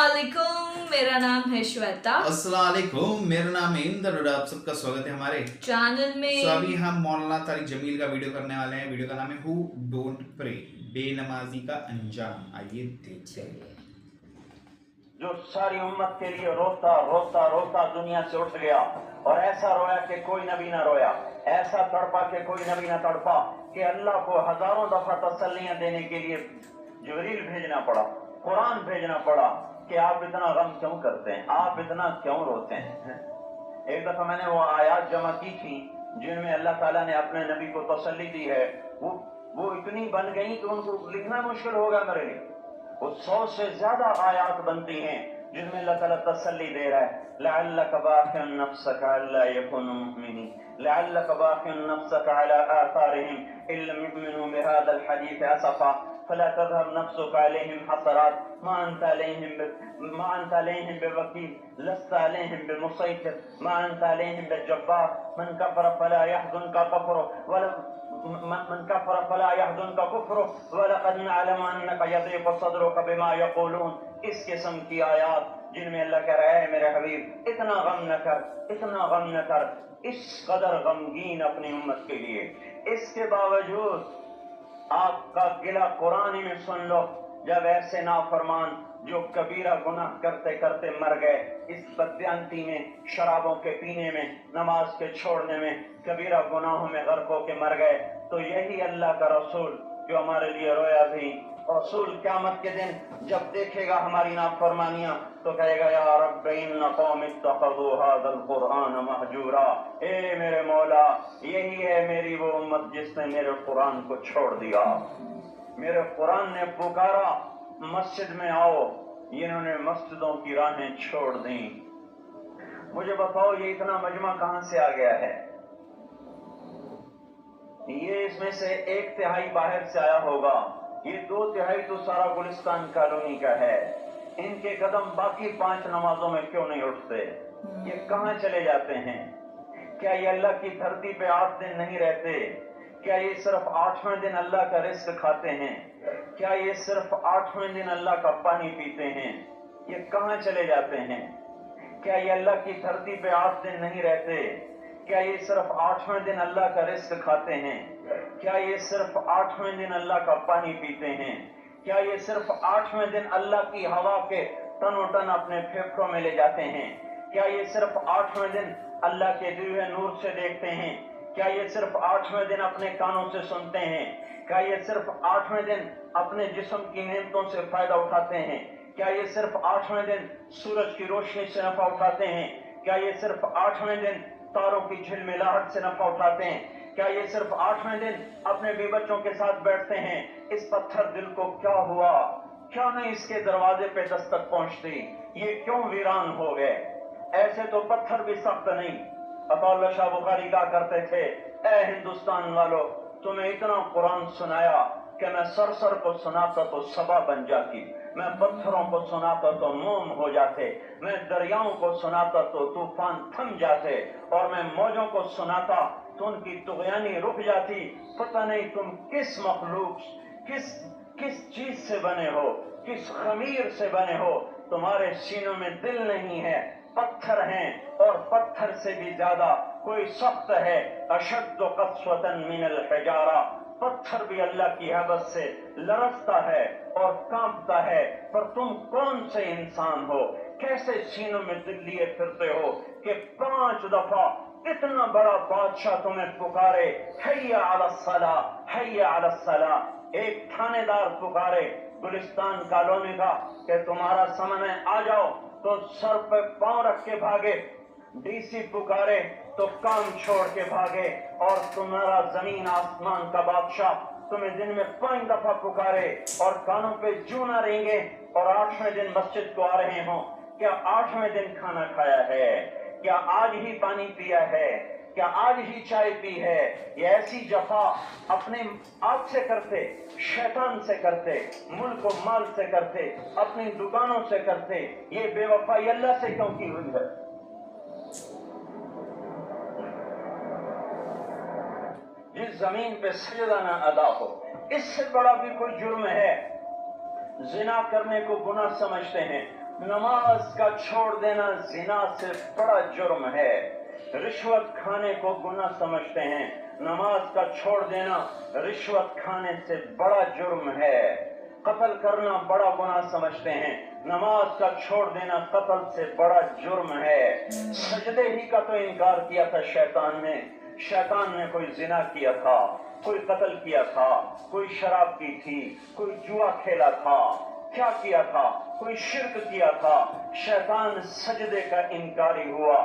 अस्सलामुअलैकुम, मेरा नाम है श्वेता। अस्सलामुअलैकुम, मेरा नाम है इंदर और आप सबका स्वागत है हमारे चैनल में। अभी हम मौलाना तारिक जमील का वीडियो करने वाले हैं। वीडियो का नाम है हु डोंट प्रे, बेनमाजी का अंजाम। आइए देखते हैं। जो सारी उम्मत के लिए रोता रोता रोता दुनिया से उठ गया और ऐसा रोया कि कोई नबी ना रोया, ऐसा तड़पा कि कोई नबी ना तड़पा, कि अल्लाह को हजारों दफा तसल्लियां देने के लिए जिब्रील भेजना पड़ा, कुरान भेजना पड़ा कि आप इतना गम क्यों करते हैं, आप इतना क्यों रोते हैं। एक दफा मैंने वो आयात जमा की थी जिनमें अल्लाह ताला ने अपने नबी को तसल्ली दी है, वो इतनी बन गई कि उनको लिखना मुश्किल होगा मेरे लिए। वो 100 से ज्यादा आयात बनती हैं जिनमें अल्लाह ताला तसल्ली दे रहा है, लअल्लक बाखिउन नफ्सक अल्ला यकुनु मुमिनीन, लअल्लक बाखिउन नफ्सक अला आथारिहिम इल्ला युमिनु बिहादल हदीस असफा फला तज़हब नफ्सुक अलैहिम हसरात मा अंता अलैहिम बिवकील लस्ता अलैहिम बिमुसैतिर मा अंता अलैहिम बिजब्बार मन कफर फला यहज़ुनका कफरुहु वला من كفر فلا يحزنك كفره ولقد نعلم انك يضيق صدرك بما يقولون. اس قسم کی آیات جن میں اللہ کہہ رہا ہے میرے حبیب اتنا غم نہ کر، اتنا غم نہ کر، اس قدر غمگین اپنی امت کے لیے. اس کے باوجود آپ کا گلہ قرآن میں سن لو، جب ایسے نافرمان جو کبیرہ گناہ کرتے کرتے مر گئے، اس بددیانتی میں، شرابوں کے پینے میں، نماز کے چھوڑنے میں، کبیرہ گناہوں میں غرق ہو کے مر گئے، تو یہی اللہ کا رسول جو ہمارے لیے رویا بھی. رسول قیامت کے دن جب دیکھے گا ہماری نافرمانیاں تو کہے گا یا رب ان قوم اتخذوا هذا القرآن مہجورا. اے میرے مولا، یہی ہے میری وہ امت جس نے میرے قرآن کو چھوڑ دیا. میرے قرآن نے پکارا مسجد میں آؤ، انہوں نے مسجدوں کی راہیں چھوڑ دیں. مجھے بتاؤ یہ اتنا مجمع کہاں سے آ گیا ہے؟ یہ اس میں سے 1/3 باہر سے آیا ہوگا، یہ 2/3 تو سارا گلستان کالونی کا ہے. ان کے قدم باقی 5 نمازوں میں کیوں نہیں اٹھتے؟ یہ کہاں چلے جاتے ہیں؟ کیا یہ اللہ کی دھرتی پہ 8 دن نہیں رہتے؟ کیا یہ صرف 8ویں دن اللہ کا رزق کھاتے ہیں؟ کیا یہ صرف 8ویں دن اللہ کا پانی پیتے ہیں؟ یہ کہاں چلے جاتے ہیں؟ کیا یہ اللہ کی دھرتی پہ 8 دن نہیں رہتے؟ کیا یہ صرف 8ویں دن اللہ کا رزق کھاتے ہیں؟ کیا یہ صرف 8ویں دن اللہ کا پانی پیتے ہیں؟ کیا یہ صرف 8ویں دن اللہ کی ہوا کے تن و ٹن اپنے پھیپھڑوں میں لے جاتے ہیں؟ کیا یہ صرف 8ویں دن اللہ کے دیے ہوئے نور سے دیکھتے ہیں؟ کیا یہ صرف 8ویں دن اپنے کانوں سے سنتے ہیں؟ کیا یہ صرف 8ویں دن اپنے جسم کی نعمتوں سے فائدہ اٹھاتے ہیں؟ کیا یہ صرف 8ویں دن سورج کی روشنی سے نفع اٹھاتے ہیں؟ کیا یہ صرف 8ویں دن تاروں کی جھلملاہٹ سے نفع اٹھاتے ہیں؟ کیا یہ صرف 8ویں دن اپنے بی بچوں کے ساتھ بیٹھتے ہیں؟ اس پتھر دل کو کیا ہوا؟ کیا نہیں اس کے دروازے پہ دستک پہنچتی؟ یہ کیوں ویران ہو گئے؟ ایسے تو پتھر بھی سخت نہیں. عطا اللہ شاہ بخاری کہا کرتے تھے اے ہندوستان والو، تمہیں اتنا قرآن سنایا کہ میں سر کو سناتا تو صبا بن جاتی، میں پتھروں کو سناتا تو موم ہو جاتے، میں دریاؤں کو سناتا تو طوفان تھم جاتے، اور میں موجوں کو سناتا تو ان کی طغیانی رک جاتی. پتہ نہیں تم کس مخلوق، کس چیز سے بنے ہو، کس خمیر سے بنے ہو. تمہارے سینوں میں دل نہیں ہے، پتھر ہیں، اور پتھر سے بھی زیادہ کوئی سخت ہے. اشد قسوة من الحجارہ، پتھر بھی اللہ کی حیبت سے لرزتا ہے اور کانپتا ہے. پر تم کون سے انسان ہو، کیسے سینوں میں دل لیے پھرتے ہو کہ 5 دفعہ اتنا بڑا بادشاہ تمہیں پکارے حی علی الصلاۃ، حی علی الصلاۃ. ایک تھانے دار پکارے گلستان کالونی کا کہ تمہارا سمن ہے آ جاؤ، تو سر پہ پاؤں رکھ کے بھاگے. ڈی سی پکارے تو کام چھوڑ کے بھاگے. اور تمہارا زمین آسمان کا بادشاہ تمہیں دن میں 5 دفعہ پکارے اور کانوں پہ جوں نہ رہیں، اور 8ویں دن مسجد کو آ رہے ہوں. کیا 8ویں دن کھانا کھایا ہے؟ کیا آج ہی پانی پیا ہے؟ کیا آج ہی چائے پی ہے؟ یہ ایسی جفا اپنے آپ سے کرتے، شیطان سے کرتے، ملک و مال سے کرتے، اپنی دکانوں سے کرتے. یہ بے وفائی اللہ سے کیوں کی ہوئی ہے؟ جس زمین پہ سجدہ نہ ادا ہو، اس سے بڑا بھی کوئی جرم ہے؟ زنا کرنے کو گناہ سمجھتے ہیں، नमाज का छोड़ देना जिना से बड़ा जुर्म है। रिश्वत खाने को गुनाह समझते हैं, नमाज का छोड़ देना रिश्वत खाने से बड़ा जुर्म है। कत्ल करना बड़ा गुनाह समझते हैं, नमाज का छोड़ देना कत्ल से बड़ा जुर्म है। सजदे ही का तो इनकार किया था शैतान ने कोई जिना किया था, कोई कत्ल किया था, कोई शराब की थी, कोई जुआ खेला था, क्या किया था, कोई शिर्क किया था। शैतान सजदे का इनकारी हुआ,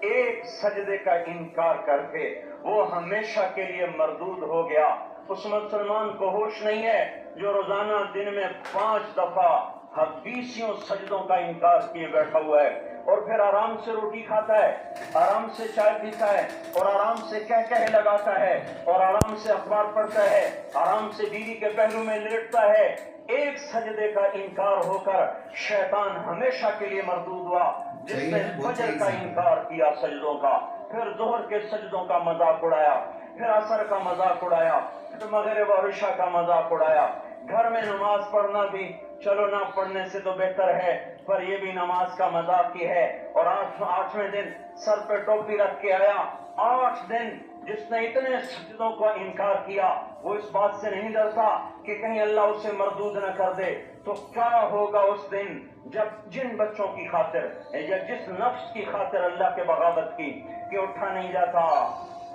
एक सजदे का इनकार करके वो हमेशा के लिए मरदूद हो गया। उस मुसलमान को होश नहीं है जो रोजाना दिन में 5 दफा 20 सजदों का इनकार किए बैठा हुआ है, और फिर आराम से रोटी खाता है, आराम से चाय पीता है, और आराम से कह लगाता है, और आराम से अखबार पढ़ता है, आराम से बीवी के पहलू में लेटता है। एक सजदे का इनकार होकर शैतान हमेशा के लिए मरदूद हुआ। जिसने फजर का इनकार किया सजदों का, फिर जोहर के सजदों का मजाक उड़ाया, फिर असर का मजाक उड़ाया, फिर मगरिब और इशा का मजाक उड़ाया। घर में नमाज पढ़ना भी चलो ना पढ़ने से तो बेहतर है, पर ये भी नमाज का मजाक ही है। और 8वें दिन सर पे टोपी रख के आया। 8 दिन जिसने इतने सजदों का इनकार किया, वो इस बात से नहीं डरता कि कहीं अल्लाह उसे मरदूद न कर दे। तो क्या होगा उस दिन जब जिन बच्चों की खातिर या जिस नफ्स की खातिर अल्लाह के बगावत की कि उठा नहीं जाता,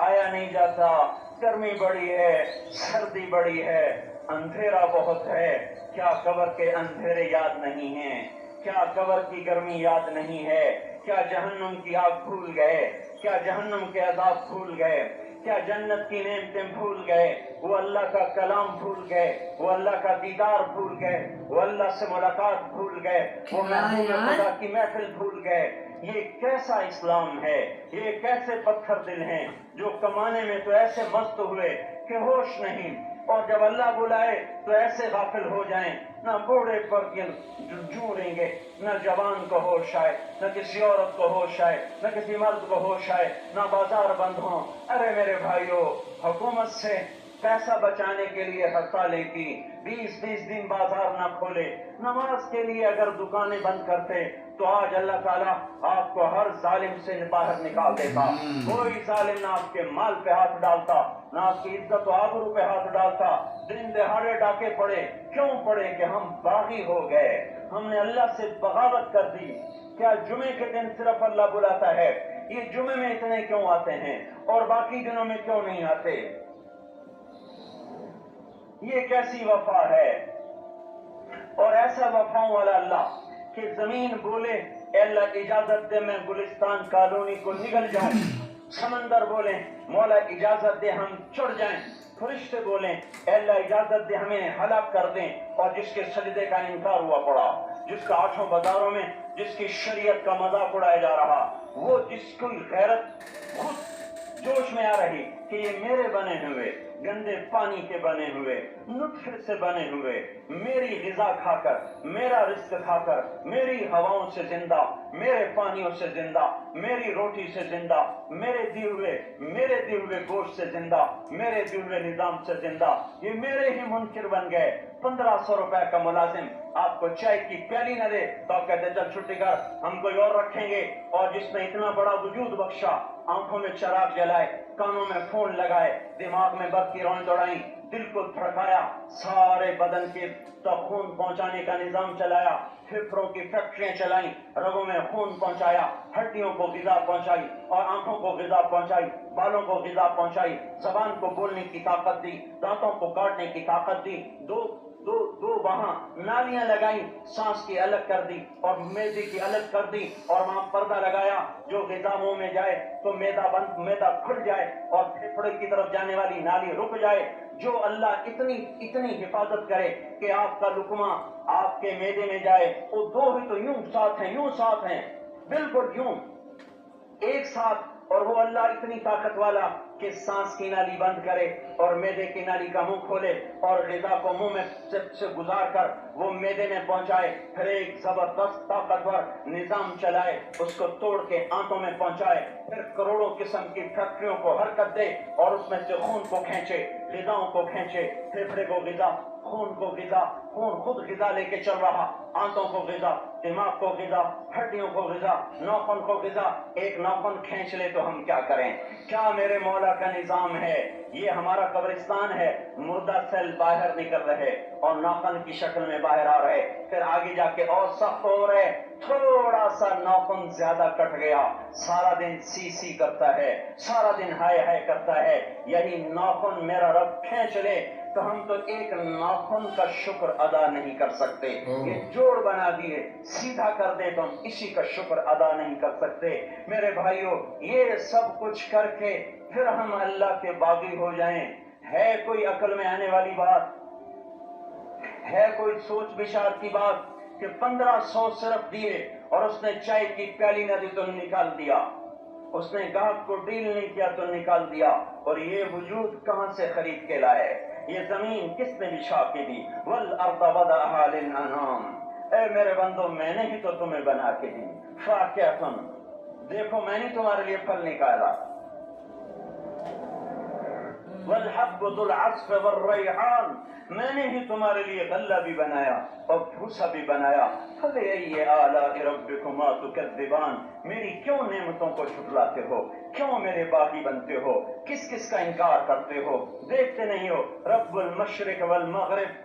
आया नहीं जाता, गर्मी बड़ी है, सर्दी बड़ी है, अंधेरा बहुत है, क्या कब्र के अंधेरे याद नहीं हैं, क्या कब्र की गर्मी याद नहीं है, क्या जहन्नुम की आग भूल गए, क्या जहन्नुम के अजाब भूल गए, क्या जन्नत की नेमतें भूल गए, वो अल्लाह का कलाम भूल गए, वो अल्लाह का दीदार भूल गए, वो अल्लाह से मुलाकात भूल गए, वो महबूब खुदा की महफिल भूल गए। ये कैसा इस्लाम है, ये कैसे पत्थर दिल हैं जो कमाने में तो ऐसे मस्त हुए कि होश नहीं, और जब अल्लाह बुलाए तो ऐसे गाफिल हो जाएं, न बूढ़े पर जूरेंगे, न जवान को होश आए, न किसी औरत को होश आए, न किसी मर्द को होश आए, न बाजार बंद हो। अरे मेरे भाइयों, हुकूमत से पैसा बचाने के लिए हड़तालें की, 20-20 दिन बाजार न खोले, नमाज के लिए अगर दुकानें बंद करते तो आज अल्लाह ताला आपको हर जालिम से बाहर निकाल देता। कोई जालिम ना आपके माल पे हाथ डालता, ना आपकी इज्जत व आबरू पे हाथ डालता। दिन दहाड़े डाके पड़े, क्यों पड़े? कि हम बागी हो गए, हमने अल्लाह से बगावत कर दी। क्या जुमे के दिन सिर्फ अल्लाह बुलाता है? ये जुमे में इतने क्यों आते हैं और बाकी दिनों में क्यों नहीं आते? ये कैसी वफा है? और ऐसा वफाओं वाला अल्लाह कि जमीन बोले अल्लाह इजाजत दे मैं गुलिस्तान कॉलोनी को निगल जाऊं, समंदर बोले मौला इजाजत दे हम चढ़ जाएं, फरिश्ते बोले अल्लाह इजाजत दे हमें हलाक कर दें। और जिसके सजदे का इनकार हुआ पड़ा, जिसका 8 बाजारों में जिसकी शरीयत का मजाक उड़ाया जा रहा, वो जिसकी गैरत खुद जोश में आ रही कि ये मेरे बने हुए गंदे पानी के बने हुए नुत्फे से बने हुए, मेरी ग़िज़ा खाकर, मेरा रिज़्क़ खाकर, मेरी हवाओं से जिंदा, मेरे पानियों से जिंदा, मेरी रोटी से जिंदा, मेरे दिए हुए गोश्त से जिंदा, मेरे दिए हुए निज़ाम से जिंदा, ये मेरे ही मुनकिर बन गए। 1500 रुपए का मुलाजिम आपको चाय की प्याली न दे तो आप कहते चल छुट्टी कर, हम कोई और रखेंगे। और जिसने इतना बड़ा वजूद बख्शा, आंखों में चराग जलाए, कानों में फोन लगाए, दिमाग में बर्फ की रौन दौड़ाई, दिल को धड़काया, सारे बदन के तक खून पहुंचाने का निजाम चलाया, फेफड़ों की फैक्ट्रियां चलाई, रगों में खून पहुंचाया, हड्डियों को ग़िज़ा पहुंचाई और आंखों को ग़िज़ा पहुंचाई, बालों को ग़िज़ा पहुंचाई, ज़बान को बोलने की ताकत दी, दांतों को काटने की ताकत दी, दो वहां नालियां लगाई, सांस की अलग कर दी और मैदे की अलग कर दी, और वहां पर्दा लगाया जो ग़िज़ा मुंह में जाए तो मैदा खुल जाए और फेफड़े की तरफ जाने वाली नाली रुक जाए। जो अल्लाह इतनी हिफाजत करे कि आपका लुकमा आपके मैदे में जाए, वो 2 ही तो यूं साथ हैं बिल्कुल यूं एक साथ। और वो अल्लाह इतनी ताकत वाला कि सांस की नाली बंद करे और मैदे की नाली का मुंह खोले और ग़िज़ा को मुंह में से गुजार कर वो मैदे में पहुंचाए, फिर एक जबरदस्त ताकतवर निजाम चलाए, उसको तोड़ के आंतों में पहुंचाए, फिर करोड़ों किस्म की फैक्ट्रियों को हरकत दे और उसमें से खून को खींचे, ग़िज़ाओं को खींचे, फेफड़े को ग़िज़ा, खून को ग़िज़ा, खून खुद ग़िज़ा लेके चल रहा, आंतों को ग़िज़ा, दिमाग को गिजा, हड्डियों को गिजा, नाखून को गिजा, एक नाखून खींच ले तो हम क्या करें? क्या मेरे मौला का निजाम है? ये हमारा कब्रिस्तान है, मुर्दा सेल बाहर निकल रहे और नाखून की शक्ल में बाहर आ रहे, फिर आगे जाके और सख्त हो रहे, थोड़ा सा नाखून ज्यादा कट गया, सारा दिन सी सी करता है, सारा दिन हाय हाय करता है। यही नाखून मेरा रब खींच ले तो हम तो एक नाखून का शुक्र अदा नहीं कर सकते। ये जोड़ बना दिए, सीधा कर दे तो हम इसी का शुक्र अदा नहीं कर सकते। मेरे भाइयों, ये सब कुछ करके फिर हम अल्लाह के बागी हो जाएं, है कोई अकल में आने वाली बात? है कोई सोच विचार की बात कि 1500 सिर्फ दिए और उसने चाय की प्याली न दी तो निकाल दिया, उसने गाहक को डील नहीं किया तो निकाल दिया, और ये वजूद कहां से खरीद के लाए? ये जमीन किसने बिछा के दी? वल अर्द वदअहा लिल अनाम, ए मेरे बंदो, मैंने ही तो तुम्हें बना के दी। फाकिहतुन, देखो मैंने तुम्हारे लिए फल निकाला। वल हब्बु दुल अस्फ वर रैहान, मैंने ही तुम्हारे लिए गल्ला भी बनाया और भूसा भी बनाया। फबिअय्यि आलाइ रब्बिकुमा तुकज़्ज़िबान, मेरी क्यों नेमतों को झुठलाते हो? क्यों मेरे बागी बनते हो? किस किस का इनकार करते हो? देखते नहीं हो रब्बुल मशरिक वल मगरिब,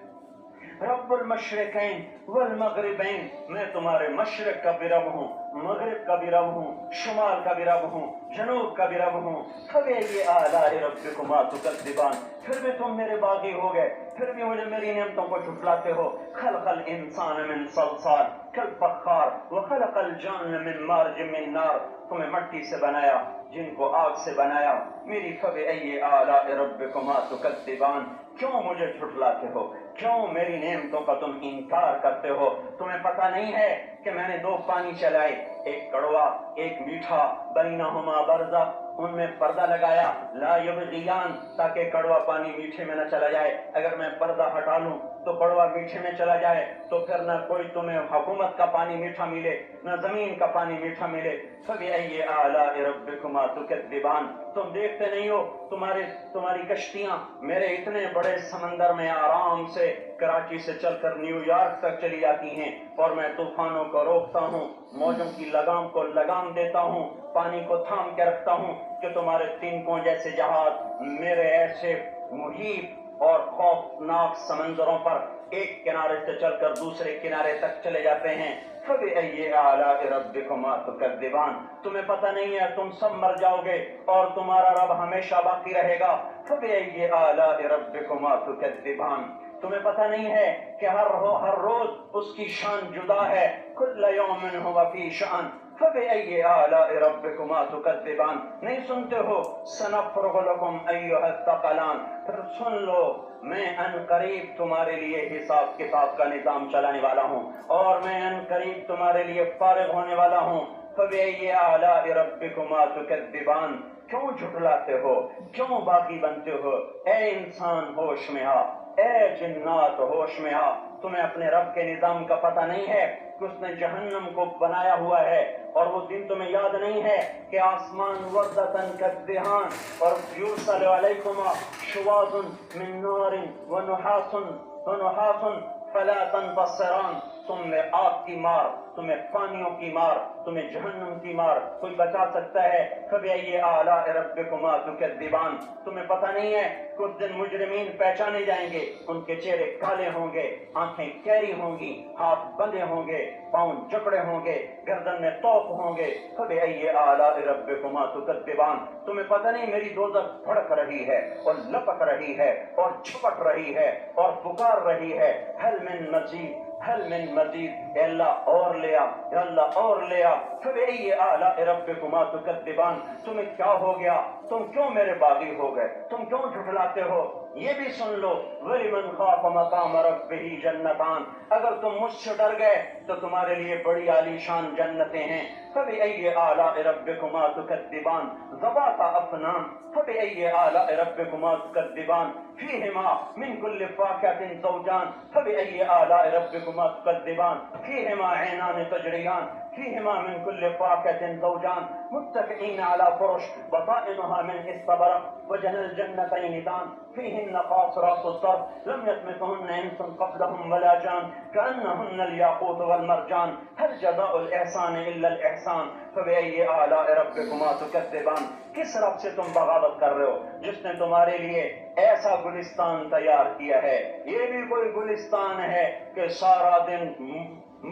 रब्बुल मशरिकैन वल मगरिबैन, मैं तुम्हारे मशरिक का भी रब हूँ, मगरिब का भी रब हूँ, शुमाल का भी रब हूँ, जनूब का भी रब हूँ। फबिअय्यि आलाइ रब्बिकुमा तुकज़्ज़िबान, फिर भी तुम मेरे बागी हो गए, फिर भी मुझे मेरी नेमतों को झुठलाते हो। खलक़ल इंसान मिन सलसाल कल फख्खार व खलक़ल जान्न मिन मार्ज मिन नार, तुम्हें मिट्टी से बनाया, जिनको आग से बनाया। मेरी फबिअय्यि आलाइ रब्बिकुमा तुकज़्ज़िबान, क्यों मुझे झुठलाते हो? क्यों मेरी नेमतों का तुम इनकार करते हो? तुम्हें पता नहीं है कि मैंने दो पानी चलाए, एक कड़वा एक मीठा, बैनहुमा बरज़ख़, उनमें पर्दा लगाया, ला यबग़ियान, ताकि कड़वा पानी मीठे में न चला जाए। अगर मैं पर्दा हटा लूं तो कड़वा मीठे में चला जाए तो फिर न कोई तुम्हें हुकूमत का पानी मीठा मिले, न जमीन का पानी मीठा मिले। फबिअय्यि आलाइ रब्बिकुमा तुकज़्ज़िबान, तुम देखते नहीं हो तुम्हारी कश्तियां मेरे इतने बड़े समंदर में आराम से कराची से चलकर न्यूयॉर्क तक चली जाती हैं, और मैं तूफानों को रोकता हूँ, मौजों की लगाम को लगाम देता हूँ, पानी को थाम के रखता हूँ कि तुम्हारे तिनकों जैसे जहाज मेरे ऐसे मुहीब और खौफनाक समंदरों पर एक किनारे से चलकर दूसरे किनारे तक चले जाते हैं। फबिअय्यि आलाइ रब्बिकुमा तुकज़्ज़िबान, तुम्हें पता नहीं है तुम सब मर जाओगे और तुम्हारा रब हमेशा बाकी रहेगा। फबिअय्यि आलाइ रब्बिकुमा तुकज़्ज़िबान, तुम्हें पता नहीं है कि हर रोज उसकी शान जुदा है। कुल्ल यौमिन हुवा फी शान फबिअय्यि आलाइ रब्बिकुमा तुकज़्ज़िबान, नहीं सुनते हो? सनफ़्रुग़ु लकुम अय्युहस्सक़लान, फिर सुन लो, मैं अनकरीब तुम्हारे लिए हिसाब किताब का निजाम चलाने वाला हूँ और मैं अनकरीब तुम्हारे लिए फारिग होने वाला हूँ। फबिअय्यि आलाइ रब्बिकुमा तुकज़्ज़िबान, क्यों झुठलाते हो? क्यों बाकी बनते हो? ए इंसान होश में आ, ए जिन्नात होश में आ, तुम्हें अपने रब के निजाम का पता नहीं है कि उसने जहन्नम को बनाया हुआ है, और वो दिन तुम्हें याद नहीं है कि आसमान वरदतन कद्दिहान और युरसल अलैकुमा शुवाज़ुन मिन नारिन व नुहासुन फला तनबस्सिरान, तुम्हें आग की मार, तुम्हें पानियों की मार, तुम्हें जहन्नम की मार कोई बचा सकता है? फबिअय्यि आलाइ रब्बिकुमा तुकज़्ज़िबान, तुम्हें पता नहीं है कि उस दिन मुजरिमीन पहचाने जाएंगे, उनके चेहरे काले होंगे, आंखें कैरी होंगी, हाथ बंधे होंगे, पांव जकड़े होंगे, गर्दन में तोप होंगे। फबिअय्यि आलाइ रब्बिकुमा तुकज़्ज़िबान, तुम्हें पता नहीं मेरी दोज़ख भड़क रही है और लपक रही है और झपट रही है और पुकार रही है, हल मिन मज़ीद, हल मिन मज़ीद, अल्लाह और ले आ, अल्लाह और ले आ। फबिअय्यि आलाइ रब्बिकुमा तुकज़्ज़िबान, तुम्हें क्या हो गया? तुम क्यों मेरे बागी हो गए? तुम क्यों झुठलाते हो? ये भी सुन लो, वलिमन खाफ़ मक़ाम रब्बिही जन्नतान, अगर तुम मुझसे डर गए तो तुम्हारे लिए बड़ी आलीशान जन्नतें हैं। फबिअय्यि आलाइ रब्बिकुमा तुकज़्ज़िबान, ज़वाता अफ़नान, फबिअय्यि आलाइ रब्बिकुमा तुकज़्ज़िबान, فيهما من كل فاكهة زوجان فبأي آلاء ربكما تكذبان فيهما عينان تجريان فيهما من كل فاكهة زوجان متكئين على فرش بطائنها من استبرق وجنى الجنتين دان فيهن قاصرات الطرف لم يطمثهن انس قبلهم ولا جان كأنهن الياقوت والمرجان هل جزاء الإحسان إلا الإحسان فبأي آلاء ربكما تكذبان. کس رب سے تم بغاوت کر رہے ہو جس نے تمہارے لیے ایسا گلستان تیار کیا ہے؟ یہ بھی کوئی گلستان ہے کہ سارا دن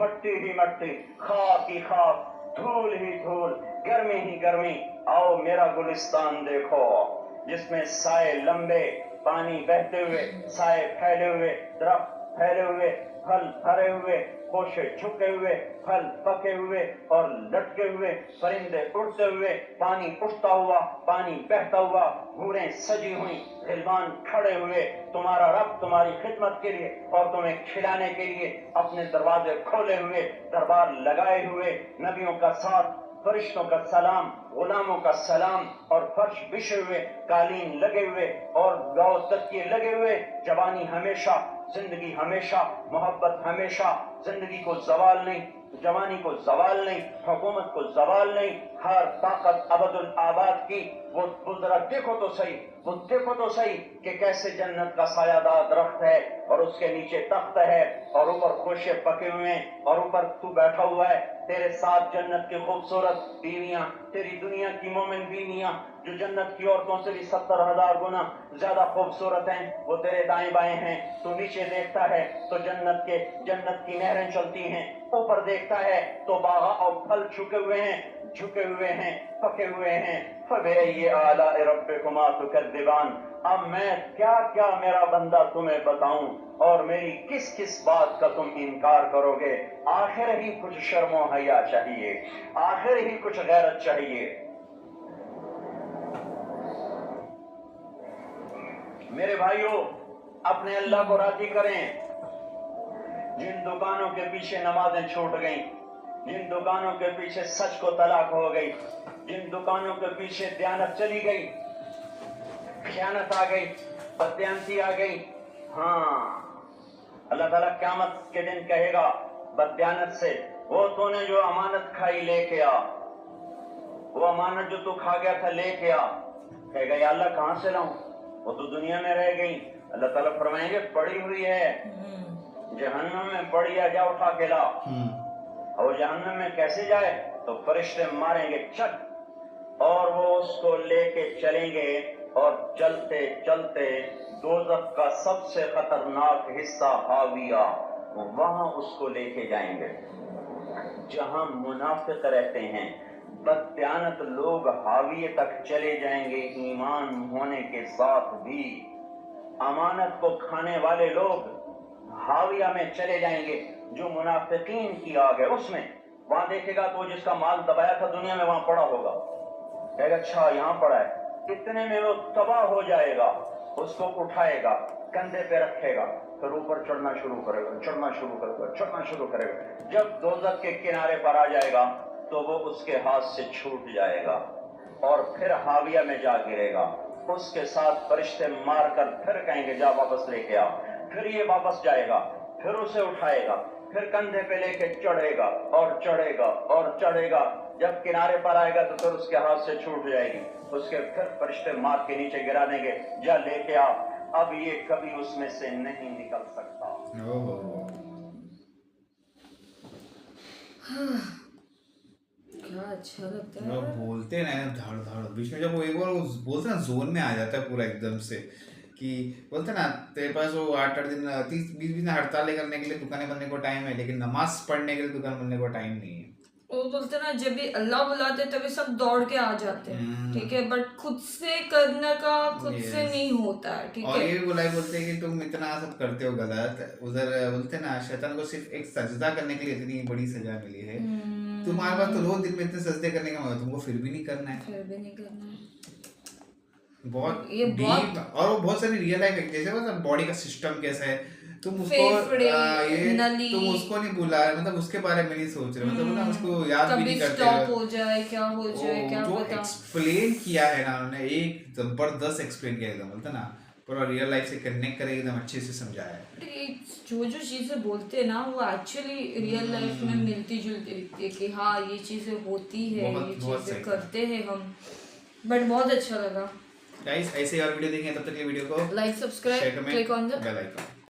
مٹی ہی مٹی، خاک ہی خاک، دھول ہی دھول، گرمی ہی گرمی. آؤ میرا گلستان دیکھو جس میں سائے لمبے، پانی بہتے ہوئے، سائے پھیلے ہوئے، درخت پھیلے ہوئے، پھل بھرے ہوئے، خوشے جھکے ہوئے، پھل پکے ہوئے اور لٹکے ہوئے، پرندے اڑتے ہوئے، پانی اٹھتا ہوا، پانی بہتا ہوا، گھوڑیں سجی ہوئی، غلمان کھڑے ہوئے، تمہارا رب تمہاری خدمت کے لیے اور تمہیں کھلانے کے لیے اپنے دروازے کھولے ہوئے، دربار لگائے ہوئے، نبیوں کا ساتھ، فرشتوں کا سلام، غلاموں کا سلام، اور فرش بچھے ہوئے، قالین لگے ہوئے اور گاؤ تکیے لگے ہوئے. جوانی ہمیشہ، زندگی ہمیشہ، محبت ہمیشہ، زندگی کو زوال نہیں، جوانی کو زوال نہیں، حکومت کو زوال نہیں، ہر طاقت ابد الآباد کی. وہ ذرا دیکھو تو صحیح، وہ دیکھو تو صحیح کہ کیسے جنت کا سایہ دار درخت ہے اور اس کے نیچے تخت ہے اور اوپر خوشے پکے ہوئے ہیں اور اوپر تو بیٹھا ہوا ہے. تیرے ساتھ جنت کی خوبصورت بیویاں، تیری دنیا کی مومن بیویاں جو جنت کی عورتوں سے بھی 70,000 گنا زیادہ خوبصورت ہیں، وہ تیرے دائیں بائیں ہیں. تو نیچے دیکھتا ہے تو جنت کی نہریں چلتی ہیں، اوپر دیکھتا ہے تو باغ اور پھل جھکے ہوئے ہیں، پکے ہوئے ہیں. فبأي آلاء ربكما تكذبان. اب میں کیا کیا میرا بندہ تمہیں بتاؤں اور میری کس کس بات کا تم انکار کرو گے؟ آخر ہی کچھ شرم و حیا چاہیے، آخر ہی کچھ غیرت چاہیے. میرے بھائیوں، اپنے اللہ کو راضی کریں. جن دکانوں کے پیچھے نمازیں چھوٹ گئیں، جن دکانوں کے پیچھے سچ کو طلاق ہو گئی، جن دکانوں کے پیچھے دیانت چلی گئی، خیانت آ گئی، بددیانتی آ گئی، ہاں اللہ تعالیٰ قیامت کے دن کہے گا بددیانت سے، وہ تو نے جو امانت کھائی لے کے آ، وہ امانت جو تو کھا گیا تھا لے کے آ. کہے گا یا اللہ کہاں سے لاؤں، وہ تو دنیا میں رہ گئی. اللہ تعالیٰ فرمائیں گے پڑی ہوئی ہے جہنم میں، پڑی ہے، جا اٹھا کے لا. اور وہ جہنم میں کیسے جائے؟ تو فرشتے ماریں گے چٹ اور وہ اس کو لے کے چلیں گے اور چلتے چلتے دوزخ کا سب سے خطرناک حصہ حاویہ، وہاں اس کو لے کے جائیں گے جہاں منافق رہتے ہیں. بددیانت لوگ حاویہ تک چلے جائیں گے ایمان ہونے کے ساتھ بھی. امانت کو کھانے والے لوگ حاویہ میں چلے جائیں گے جو منافقین کی آگ ہے اس میں. وہاں دیکھے گا تو جس کا مال دبایا تھا دنیا میں وہاں پڑا ہوگا، کہے گا اچھا یہاں پڑا ہے. اتنے میں وہ تباہ ہو جائے گا، اس کو اٹھائے گا، کندھے پہ رکھے گا، پھر اوپر چڑھنا شروع کرے گا، چڑھنا شروع کرے گا. جب دوزخ کے کنارے پر آ جائے گا تو وہ اس کے ہاتھ سے چھوٹ جائے گا اور پھر حاویہ میں جا گرے گا. اس کے ساتھ فرشتے مار کر پھر کہیں گے جا واپس لے کے آ. پھر یہ واپس جائے گا، پھر اسے اٹھائے گا، پھر کندھے پہ لے کے چڑھے گا اور چڑھے گا اور چڑھے گا. جب کنارے پر آئے گا تو پھر اس کے ہاتھ سے چھوٹ جائے گی. اس کے پھر فرشتے مار کے نیچے گرا دیں گے جا لے کے آ. اب یہ کبھی اس میں سے نہیں نکل سکتا. کیا اچھا لگتا ہے. وہ بولتے ہیں نا دھڑ دھڑ، بیچ میں جب وہ ایک بار بولتے ہیں نا زون میں آ جاتا ہے پورا ایک دم سے، کہ بولتے ہیں نا تیرے پاس وہ 8 دن 30-20 دن ہڑتالیں کرنے کے لیے دکانیں بننے کو ٹائم ہے، لیکن نماز پڑھنے کے لیے دکان بننے کو ٹائم نہیں ہے. وہ بولتے نا جب بھی اللہ بلاتے تبھی سب دوڑ کے آ جاتے ہیں، ٹھیک ہے، بٹ خود سے کرنے کا خود سے نہیں ہوتا ہے، ٹھیک ہے. اور یہ بھی بولا بولتے ہیں کہ تم اتنا سب کرتے ہو غلط. ادھر بولتے ہیں نا شیطان کو صرف ایک سجدہ کرنے کے لیے اتنی بڑی سزا ملی ہے. تمہارے پاس تو روز دن میں اتنے سجدے کرنے کا مطلب تم کو پھر بھی نہیں کرنا ہے. بہت ڈیپ. اور وہ بہت ساری ریئل لائف جیسے باڈی کا سسٹم کیسا ہے، تم اس کو تم اس کو نہیں بھولا، مطلب اس کے بارے میں نہیں سوچ رہے، مطلب نا اس کو یاد بھی نہیں کرتے. ہو جائے کیا ہو جائے کیا جو پتا. ایکسپلین کیا ہے نا انہوں نے، ایک زبردست ایکسپلین کیا ہے، بولتا نا पूरा रियल लाइफ से कनेक्ट करके एकदम अच्छे से समझाया है। जो जो चीजें बोलते हैं ना वो एक्चुअली रियल लाइफ में मिलती जुलती दिखती है कि हाँ ये चीजें होती है, ये चीजें करते हैं हम, बट बहुत अच्छा लगा। गाइस ऐसे और वीडियो देखें, तब तक के वीडियो को like, subscribe, click on the bell icon.